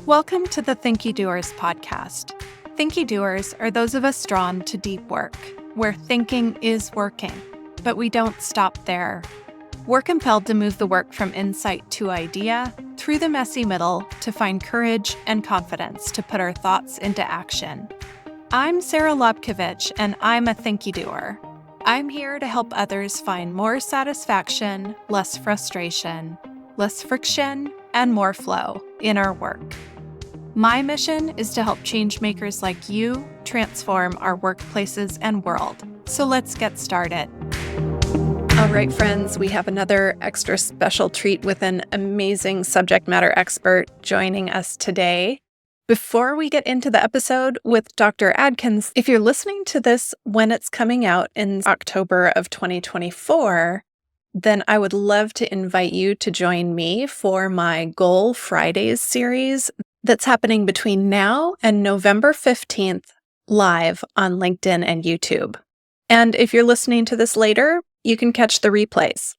Welcome to the Thinkydoers podcast. Thinkydoers are those of us drawn to deep work, where thinking is working, but we don't stop there. We're compelled to move the work from insight to idea, through the messy middle, to find courage and confidence to put our thoughts into action. I'm Sara Lobkovich, and I'm a Thinkydoer. I'm here to help others find more satisfaction, less frustration, less friction, and more flow in our work. My mission is to help changemakers like you transform our workplaces and world. So let's get started. All right, friends, we have another extra special treat with an amazing subject matter expert joining us today. Before we get into the episode with Dr. Adkins, if you're listening to this when it's coming out in October of 2024, then I would love to invite you to join me for my Goal Fridays series that's happening between now and November 15th live on LinkedIn and YouTube. And if you're listening to this later, you can catch the replays.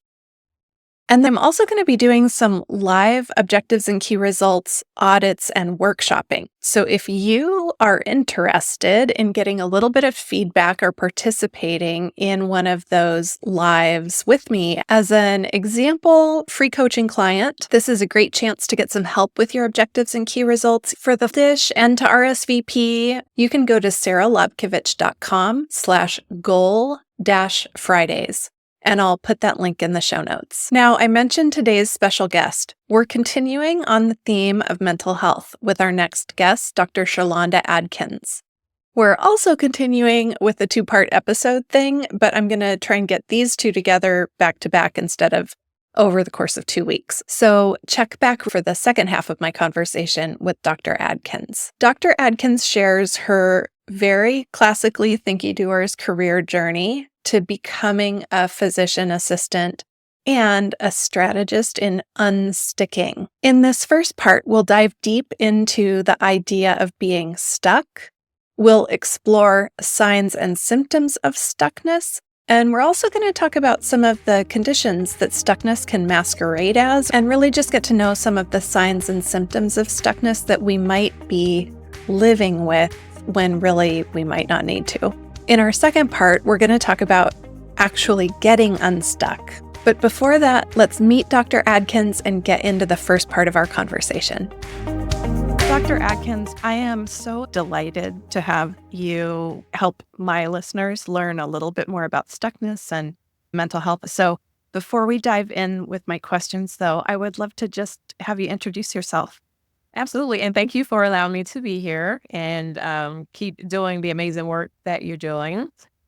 And I'm also going to be doing some live objectives and key results audits and workshopping. So if you are interested in getting a little bit of feedback or participating in one of those lives with me as an example free coaching client, this is a great chance to get some help with your objectives and key results. For the dish and to RSVP, you can go to saralobkovich.com/goal-Fridays. And I'll put that link in the show notes. Now, I mentioned today's special guest. We're continuing on the theme of mental health with our next guest, Dr. Sherlonda Adkins. We're also continuing with the two-part episode thing, but I'm going to try and get these two together back to back instead of over the course of 2 weeks. So check back for the second half of my conversation with Dr. Adkins. Dr. Adkins shares her very classically Thinkydoers career journey to becoming a physician assistant and a strategist in unsticking. In this first part, we'll dive deep into the idea of being stuck. We'll explore signs and symptoms of stuckness. And we're also going to talk about some of the conditions that stuckness can masquerade as and really just get to know some of the signs and symptoms of stuckness that we might be living with when really we might not need to. In our second part, we're going to talk about actually getting unstuck. But before that, let's meet Dr. Adkins and get into the first part of our conversation. Dr. Adkins, I am so delighted to have you help my listeners learn a little bit more about stuckness and mental health. So before we dive in with my questions, though, I would love to just have you introduce yourself. Absolutely. And thank you for allowing me to be here and keep doing the amazing work that you're doing.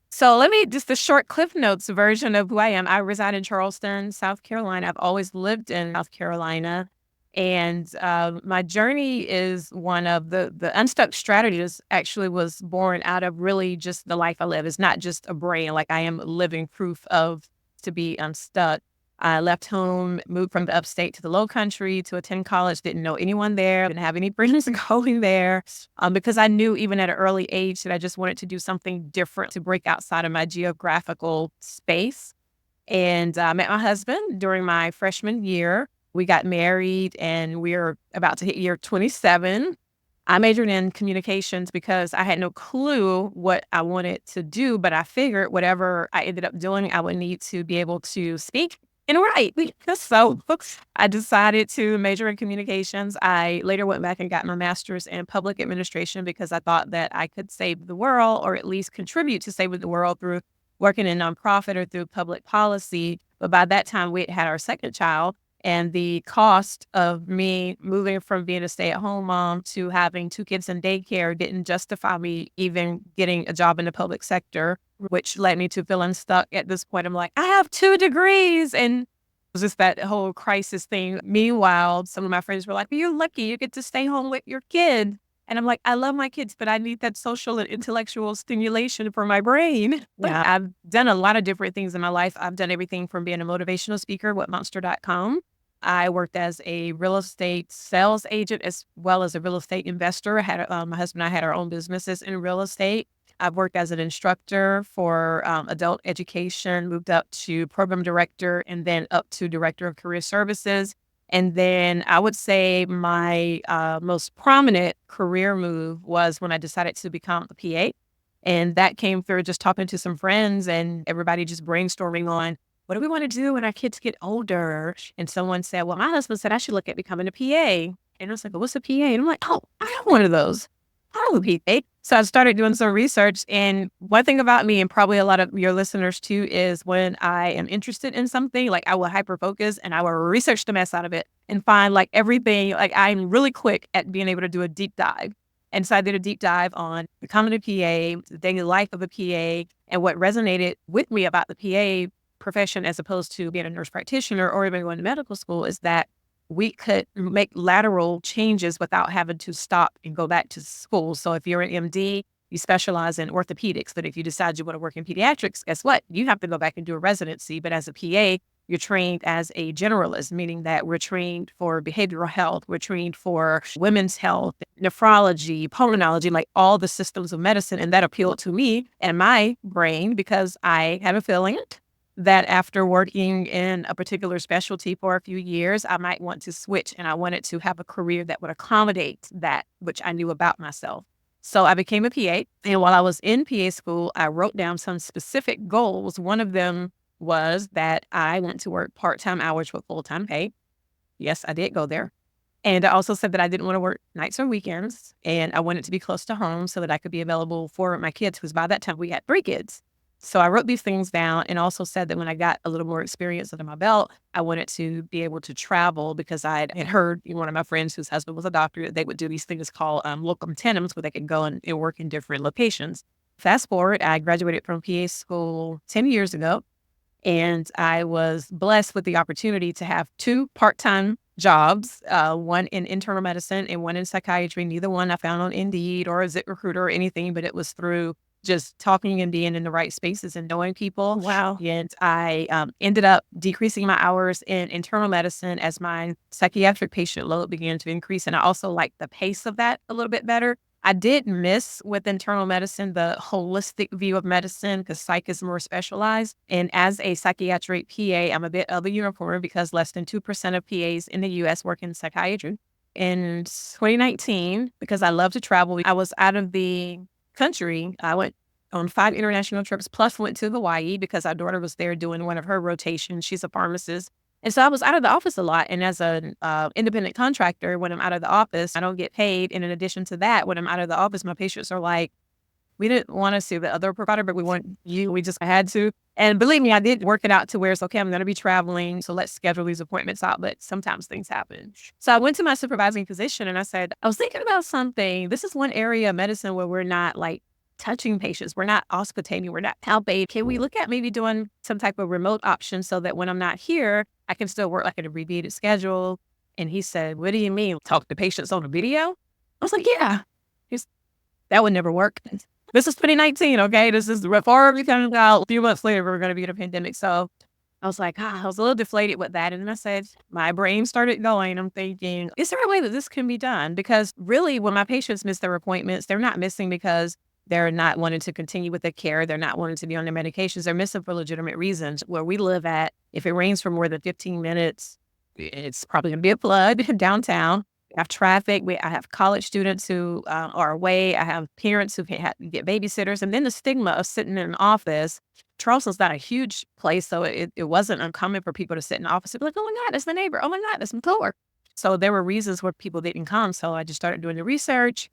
So just a short Cliff Notes version of who I am. I reside in Charleston, South Carolina. I've always lived in South Carolina. And my journey is one of the Unstuck strategist actually was born out of really just the life I live. It's not just a brain, like I am living proof of to be unstuck. I left home, moved from the upstate to the low country to attend college, didn't know anyone there, didn't have any friends going there, because I knew even at an early age that I just wanted to do something different to break outside of my geographical space. And I met my husband during my freshman year. We got married and we're about to hit year 27. I majored in communications because I had no clue what I wanted to do, but I figured whatever I ended up doing, I would need to be able to speak and write. So I decided to major in communications. I later went back and got my master's in public administration because I thought that I could save the world or at least contribute to saving the world through working in nonprofit or through public policy. But by that time, we had had our second child. And the cost of me moving from being a stay-at-home mom to having 2 kids in daycare didn't justify me even getting a job in the public sector, which led me to feeling stuck. At this point, I'm like, I have 2 degrees. And it was just that whole crisis thing. Meanwhile, some of my friends were like, you're lucky you get to stay home with your kid. And I'm like, I love my kids, but I need that social and intellectual stimulation for my brain. Yeah. I've done a lot of different things in my life. I've done everything from being a motivational speaker with Monster.com. I worked as a real estate sales agent as well as a real estate investor. My husband and I had our own businesses in real estate. I've worked as an instructor for adult education, moved up to program director, and then up to director of career services. And then I would say my most prominent career move was when I decided to become a PA. And that came through just talking to some friends and everybody just brainstorming on what do we want to do when our kids get older? And someone said, well, my husband said I should look at becoming a PA. And I was like, well, what's a PA? And I'm like, oh, I have one of those. I have a PA. So I started doing some research. And one thing about me, and probably a lot of your listeners too, is when I am interested in something, like I will hyper focus and I will research the mess out of it and find like everything. Like I'm really quick at being able to do a deep dive. And so I did a deep dive on becoming a PA, the daily life of a PA, and what resonated with me about the PA profession as opposed to being a nurse practitioner or even going to medical school is that we could make lateral changes without having to stop and go back to school. So if you're an MD, you specialize in orthopedics. But if you decide you want to work in pediatrics, guess what? You have to go back and do a residency. But as a PA, you're trained as a generalist, meaning that we're trained for behavioral health. We're trained for women's health, nephrology, pulmonology, like all the systems of medicine. And that appealed to me and my brain because I had a feeling that after working in a particular specialty for a few years, I might want to switch and I wanted to have a career that would accommodate that, which I knew about myself. So I became a PA. And while I was in PA school, I wrote down some specific goals. One of them was that I went to work part-time hours with full-time pay. Yes, I did go there. And I also said that I didn't want to work nights or weekends. And I wanted to be close to home so that I could be available for my kids, because by that time we had 3 kids. So I wrote these things down and also said that when I got a little more experience under my belt, I wanted to be able to travel because I had heard one of my friends whose husband was a doctor, that they would do these things called locum tenens, where they could go and work in different locations. Fast forward, I graduated from PA school 10 years ago. And I was blessed with the opportunity to have 2 part-time jobs, one in internal medicine and one in psychiatry. Neither one I found on Indeed or a ZipRecruiter or anything, but it was through just talking and being in the right spaces and knowing people. Wow. And I ended up decreasing my hours in internal medicine as my psychiatric patient load began to increase. And I also liked the pace of that a little bit better. I did miss with internal medicine the holistic view of medicine because psych is more specialized. And as a psychiatric PA, I'm a bit of a unicorn because less than 2% of PAs in the U.S. work in psychiatry. In 2019, because I love to travel, I was out of the country. I went on 5 international trips, plus went to Hawaii because our daughter was there doing one of her rotations. She's a pharmacist. And so I was out of the office a lot. And as an independent contractor, when I'm out of the office, I don't get paid. And in addition to that, when I'm out of the office, my patients are like, we didn't want to see the other provider, but we want you. We just had to. And believe me, I did work it out to where it's okay, I'm going to be traveling. So let's schedule these appointments out. But sometimes things happen. So I went to my supervising physician and I said, I was thinking about something. This is one area of medicine where we're not like touching patients. We're not auscultating. We're not palpating. Can we look at maybe doing some type of remote option so that when I'm not here, I can still work like an abbreviated schedule? And he said, what do you mean? Talk to patients on a video? I was like, yeah. That would never work. This is 2019, okay? This is before we come out. A few months later, we're going to be in a pandemic. So I was like, I was a little deflated with that. And then I said, my brain started going. I'm thinking, is there a way that this can be done? Because really, when my patients miss their appointments, they're not missing because they're not wanting to continue with their care. They're not wanting to be on their medications. They're missing for legitimate reasons. Where we live at, if it rains for more than 15 minutes, it's probably going to be a flood downtown. We have traffic. I have college students who are away. I have parents who can get babysitters. And then the stigma of sitting in an office. Charleston's not a huge place, so it wasn't uncommon for people to sit in the office and be like, oh my God, that's my neighbor. Oh my God, that's my coworker. So there were reasons where people didn't come. So I just started doing the research.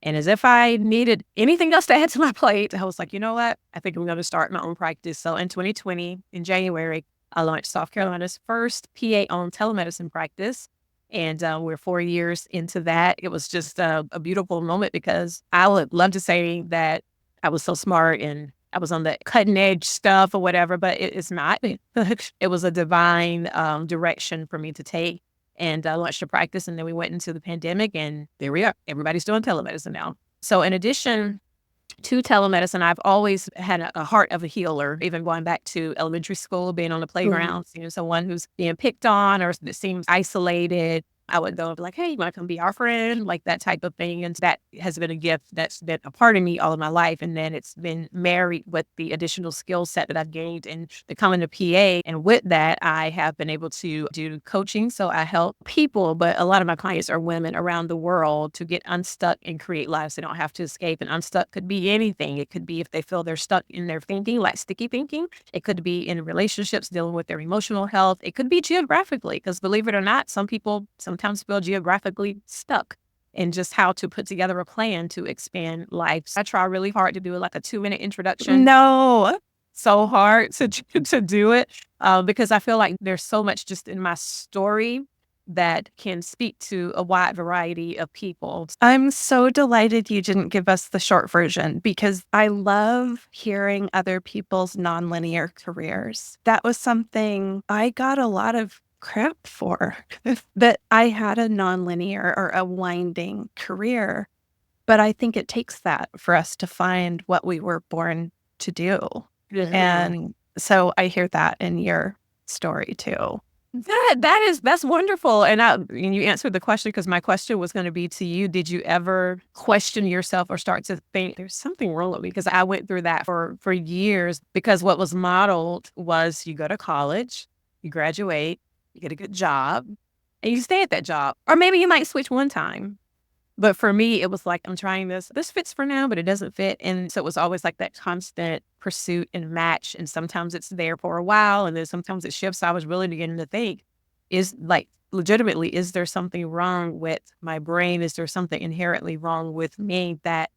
And as if I needed anything else to add to my plate, I was like, you know what? I think I'm going to start my own practice. So in 2020, in January, I launched South Carolina's first PA-owned telemedicine practice. And we're 4 years into that. It was just a beautiful moment because I would love to say that I was so smart and I was on the cutting edge stuff or whatever, but it's not. It was a divine direction for me to take. And I launched a practice, and then we went into the pandemic, and there we are. Everybody's doing telemedicine now. So in addition to telemedicine, I've always had a heart of a healer, even going back to elementary school, being on the playground, someone who's being picked on or that seems isolated. I would go and be like, hey, you want to come be our friend? Like that type of thing. And that has been a gift that's been a part of me all of my life. And then it's been married with the additional skill set that I've gained in becoming a PA. And with that, I have been able to do coaching. So I help people, but a lot of my clients are women around the world to get unstuck and create lives they don't have to escape. And unstuck could be anything. It could be if they feel they're stuck in their thinking, like sticky thinking. It could be in relationships, dealing with their emotional health. It could be geographically, because believe it or not, some people sometimes feel geographically stuck, and just how to put together a plan to expand life. I try really hard to do like a 2-minute introduction. No. So hard to do it because I feel like there's so much just in my story that can speak to a wide variety of people. I'm so delighted you didn't give us the short version, because I love hearing other people's nonlinear careers. That was something I got a lot of crap for, that I had a nonlinear or a winding career. But I think it takes that for us to find what we were born to do. Yeah. And so I hear that in your story too. That's wonderful. And you answered the question, because my question was going to be to you. Did you ever question yourself or start to think there's something wrong with me? Because I went through that for years, because what was modeled was you go to college, you graduate, you get a good job, and you stay at that job. Or maybe you might switch one time. But for me, it was like, I'm trying this. This fits for now, but it doesn't fit. And so it was always like that constant pursuit and match. And sometimes it's there for a while, and then sometimes it shifts. I was really beginning to think, is like, legitimately, is there something wrong with my brain? Is there something inherently wrong with me, that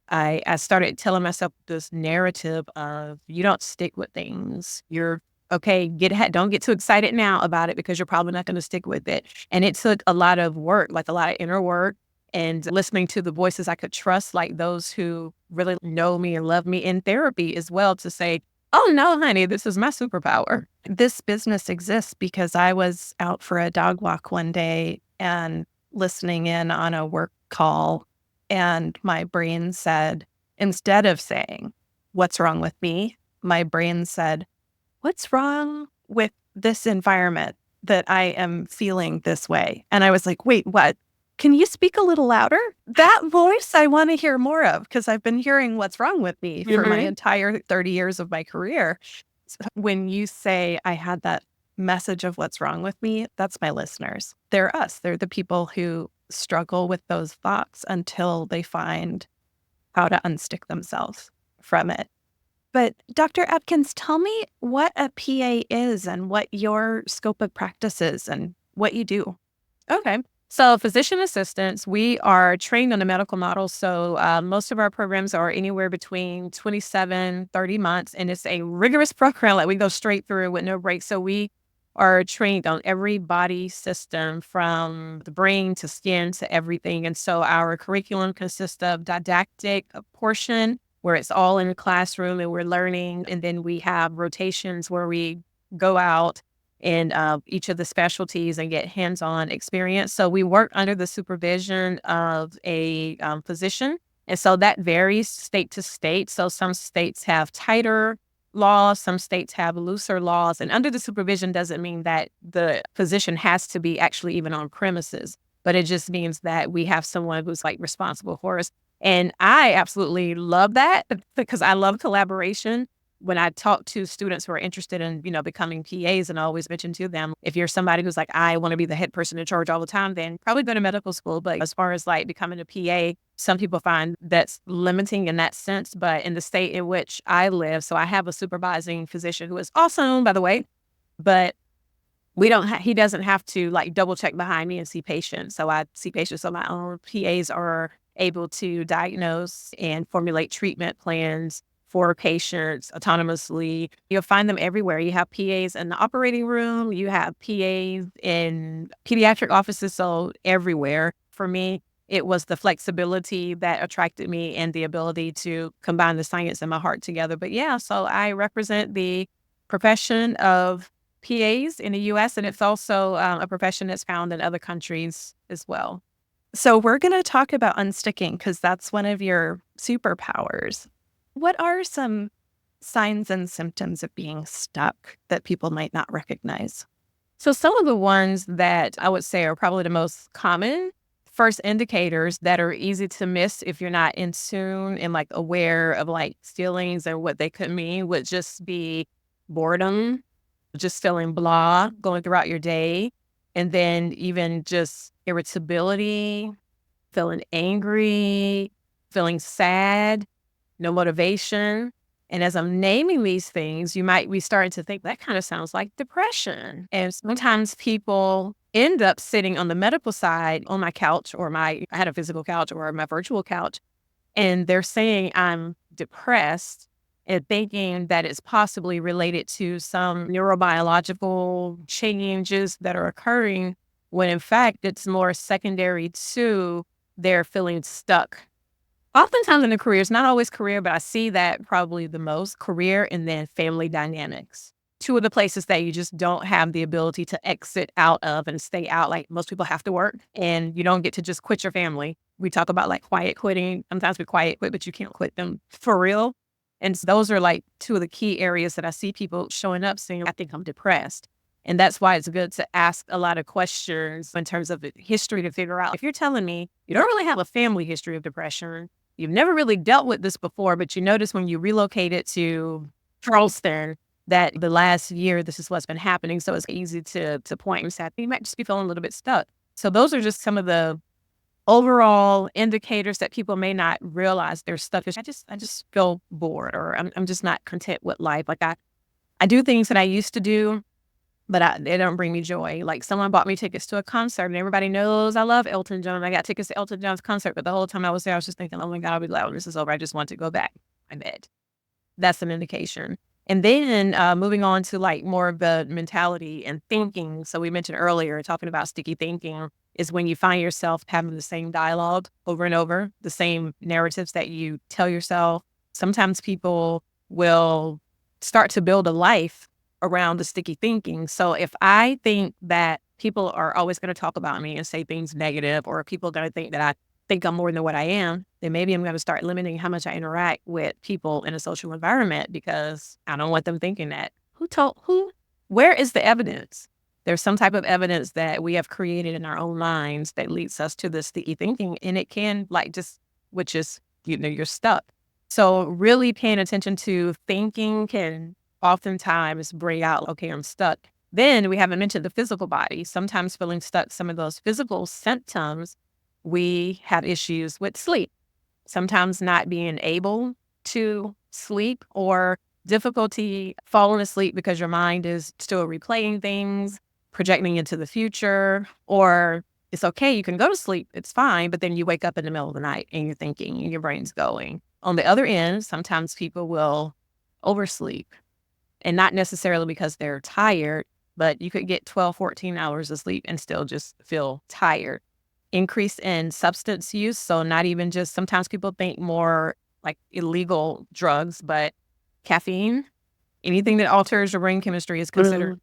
I started telling myself this narrative of, you don't stick with things. You're okay. Don't get too excited now about it, because you're probably not going to stick with it. And it took a lot of work, like a lot of inner work, and listening to the voices I could trust, like those who really know me and love me, in therapy as well, to say, oh no, honey, this is my superpower. This business exists because I was out for a dog walk one day and listening in on a work call, and my brain said, instead of saying, what's wrong with me? My brain said, what's wrong with this environment that I am feeling this way? And I was like, wait, what? Can you speak a little louder? That voice I want to hear more of, because I've been hearing what's wrong with me for my entire 30 years of my career. So when you say I had that message of what's wrong with me, that's my listeners. They're us. They're the people who struggle with those thoughts until they find how to unstick themselves from it. But Dr. Adkins, tell me what a PA is and what your scope of practice is and what you do. Okay. So physician assistants, we are trained on a medical model. So most of our programs are anywhere between 27, 30 months. And it's a rigorous program. Like, we go straight through with no breaks. So we are trained on every body system, from the brain to skin to everything. And so our curriculum consists of didactic portion, where it's all in the classroom and we're learning. And then we have rotations where we go out in each of the specialties and get hands-on experience. So we work under the supervision of a physician. And so that varies state to state. So some states have tighter laws, some states have looser laws. And under the supervision doesn't mean that the physician has to be actually even on premises, but it just means that we have someone who's like responsible for us. And I absolutely love that, because I love collaboration. When I talk to students who are interested in, becoming PAs, and I always mention to them, if you're somebody who's like, I want to be the head person in charge all the time, then probably go to medical school. But as far as like becoming a PA, some people find that's limiting in that sense. But in the state in which I live, so I have a supervising physician who is awesome, by the way, but he doesn't have to like double check behind me and see patients. So I see patients on my own. PAs are able to diagnose and formulate treatment plans for patients autonomously. You'll find them everywhere. You have PAs in the operating room, you have PAs in pediatric offices, so everywhere. For me, it was the flexibility that attracted me, and the ability to combine the science and my heart together. But yeah, so I represent the profession of PAs in the U.S., and it's also a profession that's found in other countries as well. So we're going to talk about unsticking, because that's one of your superpowers. What are some signs and symptoms of being stuck that people might not recognize? So some of the ones that I would say are probably the most common first indicators that are easy to miss if you're not in tune and like aware of like feelings and what they could mean would just be boredom, just feeling blah going throughout your day. And then even just irritability, feeling angry, feeling sad, no motivation. And as I'm naming these things, you might be starting to think that kind of sounds like depression. And sometimes people end up sitting on the medical side on my couch or I had a physical couch or my virtual couch, and they're saying I'm depressed and thinking that it's possibly related to some neurobiological changes that are occurring when in fact it's more secondary to their feeling stuck. Oftentimes in the careers, not always career, but I see that probably the most career and then family dynamics. Two of the places that you just don't have the ability to exit out of and stay out. Like most people have to work and you don't get to just quit your family. We talk about like quiet quitting. Sometimes we quiet quit, but you can't quit them for real. And so those are like two of the key areas that I see people showing up saying, I think I'm depressed. And that's why it's good to ask a lot of questions in terms of the history to figure out if you're telling me you don't really have a family history of depression, you've never really dealt with this before, but you notice when you relocated to Charleston that the last year, this is what's been happening. So it's easy to point and say, you might just be feeling a little bit stuck. So those are just some of the overall indicators that people may not realize they're stuck. I just feel bored or I'm just not content with life. Like I do things that I used to do, but they don't bring me joy. Like someone bought me tickets to a concert and everybody knows I love Elton John. I got tickets to Elton John's concert, but the whole time I was there, I was just thinking, oh my God, I'll be glad when this is over. I just want to go back to my bed. That's an indication. And then moving on to like more of the mentality and thinking. So we mentioned earlier, talking about sticky thinking is when you find yourself having the same dialogue over and over, the same narratives that you tell yourself. Sometimes people will start to build a life around the sticky thinking. So if I think that people are always going to talk about me and say things negative, or people are going to think that I think I'm more than what I am, then maybe I'm going to start limiting how much I interact with people in a social environment because I don't want them thinking that. Who? Where is the evidence? There's some type of evidence that we have created in our own minds that leads us to this sticky thinking, and it can which is, you're stuck. So really paying attention to thinking can oftentimes bring out, okay, I'm stuck. Then we haven't mentioned the physical body. Sometimes feeling stuck, some of those physical symptoms, we have issues with sleep. Sometimes not being able to sleep or difficulty falling asleep because your mind is still replaying things, projecting into the future, or it's okay, you can go to sleep, it's fine, but then you wake up in the middle of the night and you're thinking and your brain's going. On the other end, sometimes people will oversleep. And not necessarily because they're tired, but you could get 12, 14 hours of sleep and still just feel tired. Increase in substance use. So not even just, sometimes people think more like illegal drugs, but caffeine, anything that alters your brain chemistry is considered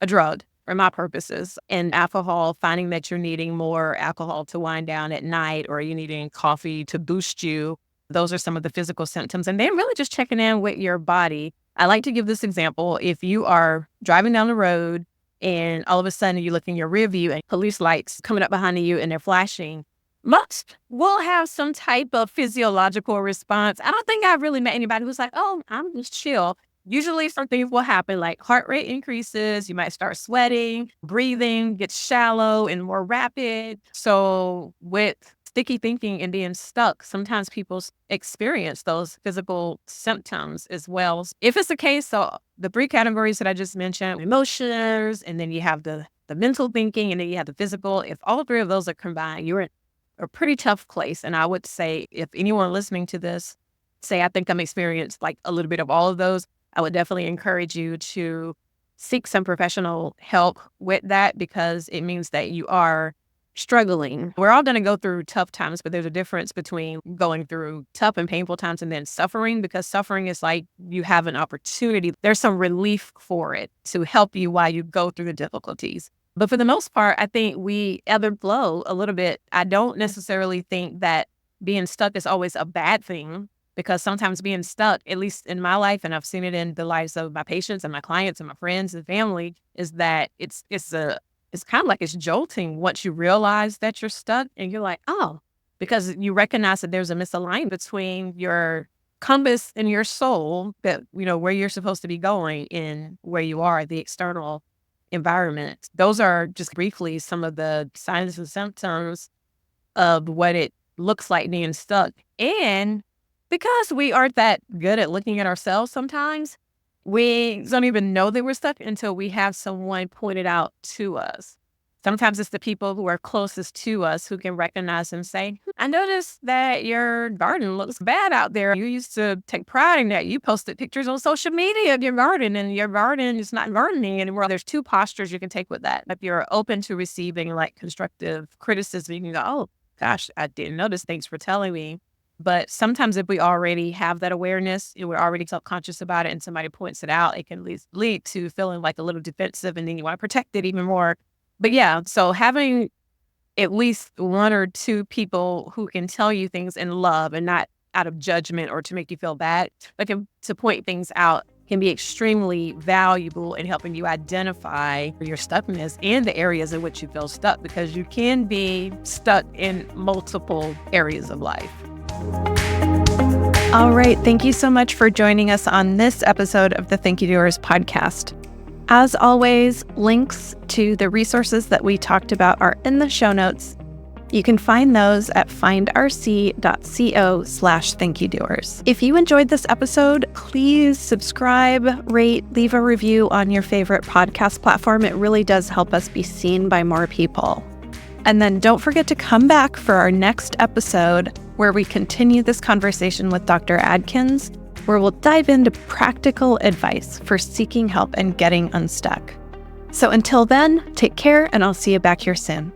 a drug for my purposes. And alcohol, finding that you're needing more alcohol to wind down at night or you're needing coffee to boost you. Those are some of the physical symptoms. And then really just checking in with your body. I like to give this example. If you are driving down the road and all of a sudden you look in your rear view and police lights coming up behind you and they're flashing, most will have some type of physiological response. I don't think I've really met anybody who's like, oh, I'm just chill. Usually something will happen, like heart rate increases, you might start sweating, breathing gets shallow and more rapid. So with sticky thinking and being stuck, sometimes people experience those physical symptoms as well. If it's the case, so the three categories that I just mentioned, emotions, and then you have the mental thinking, and then you have the physical. If all three of those are combined, you're in a pretty tough place. And I would say if anyone listening to this, say, I think I'm experienced like a little bit of all of those, I would definitely encourage you to seek some professional help with that because it means that you are struggling. We're all going to go through tough times, but there's a difference between going through tough and painful times and then suffering, because suffering is like you have an opportunity. There's some relief for it to help you while you go through the difficulties. But for the most part, I think we ebb and flow a little bit. I don't necessarily think that being stuck is always a bad thing. Because sometimes being stuck, at least in my life, and I've seen it in the lives of my patients and my clients and my friends and family, is that it's kind of like it's jolting once you realize that you're stuck and you're like, oh, because you recognize that there's a misalignment between your compass and your soul, that, where you're supposed to be going and where you are, the external environment. Those are just briefly some of the signs and symptoms of what it looks like being stuck. And because we aren't that good at looking at ourselves sometimes, we don't even know that we're stuck until we have someone point it out to us. Sometimes it's the people who are closest to us who can recognize and say, I noticed that your garden looks bad out there. You used to take pride in that. You posted pictures on social media of your garden, and your garden is not gardening anymore. There's two postures you can take with that. If you're open to receiving like constructive criticism, you can go, oh, gosh, I didn't notice. Thanks for telling me. But sometimes if we already have that awareness, we're already self-conscious about it, and somebody points it out, it can lead to feeling like a little defensive, and then you want to protect it even more. But yeah, so having at least one or two people who can tell you things in love and not out of judgment or to make you feel bad, but to point things out, can be extremely valuable in helping you identify your stuckness and the areas in which you feel stuck, because you can be stuck in multiple areas of life. All right. Thank you so much for joining us on this episode of the Thinkydoers podcast. As always, links to the resources that we talked about are in the show notes. You can find those at findrc.co/thinkydoers. If you enjoyed this episode, please subscribe, rate, leave a review on your favorite podcast platform. It really does help us be seen by more people. And then don't forget to come back for our next episode, where we continue this conversation with Dr. Adkins, where we'll dive into practical advice for seeking help and getting unstuck. So until then, take care, and I'll see you back here soon.